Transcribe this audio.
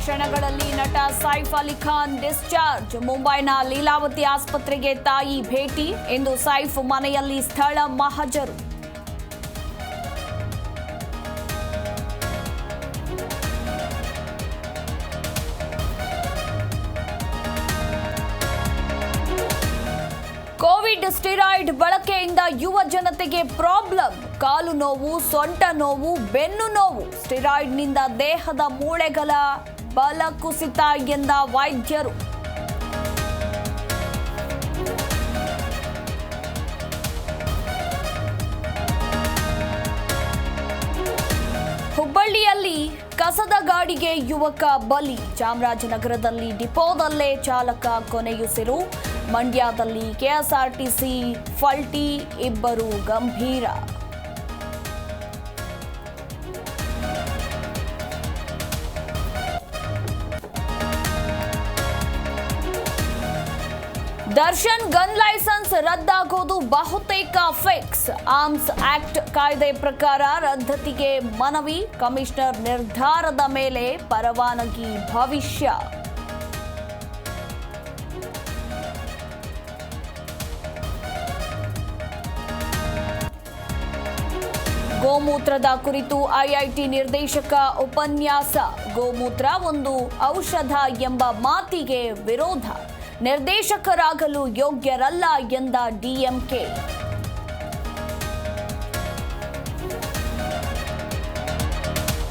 ಕ್ಷಣಗಳಲ್ಲಿ ನಟ ಸೈಫ್ ಅಲಿ ಖಾನ್ ಡಿಸ್ಚಾರ್ಜ್. ಮುಂಬೈನ ಲೀಲಾವತಿ ಆಸ್ಪತ್ರೆಗೆ ತಾಯಿ ಭೇಟಿ. ಇಂದು ಸೈಫ್ ಮನೆಯಲ್ಲಿ ಸ್ಥಳ ಮಹಜರು. ಕೋವಿಡ್ ಸ್ಟೆರಾಯ್ಡ್ ಬಳಕೆಯಿಂದ ಯುವ ಜನತೆಗೆ ಪ್ರಾಬ್ಲಮ್. ಕಾಲು ನೋವು, ಸೊಂಟ ನೋವು, ಬೆನ್ನು ನೋವು. ಸ್ಟೆರಾಯ್ಡ್ನಿಂದ ದೇಹದ ಮೂಳೆಗಳ ಬಲ ಕುಸಿತ ಎಂದ ವೈದ್ಯರು. ಹುಬ್ಬಳ್ಳಿಯಲ್ಲಿ ಕಸದ ಗಾಡಿಗೆ ಯುವಕ ಬಲಿ. ಚಾಮರಾಜನಗರದಲ್ಲಿ ಡಿಪೋದಲ್ಲೇ ಚಾಲಕ ಕೊನೆಯುಸಿರು. ಮಂಡ್ಯದಲ್ಲಿ ಕೆಎಸ್ಆರ್ಟಿಸಿ ಫಲ್ಟಿ, ಇಬ್ಬರು ಗಂಭೀರ. ದರ್ಶನ್ ಗನ್ ಲೈಸೆನ್ಸ್ ರದ್ದಾಗೋದು ಬಹುತೇಕ ಫಿಕ್ಸ್. ಆರ್ಮ್ಸ್ ಆಕ್ಟ್ ಕಾಯ್ದೆ ಪ್ರಕಾರ ರದ್ದತಿಗೆ ಮನವಿ. ಕಮಿಷನರ್ ನಿರ್ಧಾರದ ಮೇಲೆ ಪರವಾನಗಿ ಭವಿಷ್ಯ. ಗೋಮೂತ್ರದ ಕುರಿತು ಐಐಟಿ ನಿರ್ದೇಶಕ ಉಪನ್ಯಾಸ. ಗೋಮೂತ್ರ ಒಂದು ಔಷಧ ಎಂಬ ಮಾತಿಗೆ ವಿರೋಧ. ನಿರ್ದೇಶಕರಾಗಲು ಯೋಗ್ಯರಲ್ಲ ಎಂದ ಡಿಎಂಕೆ.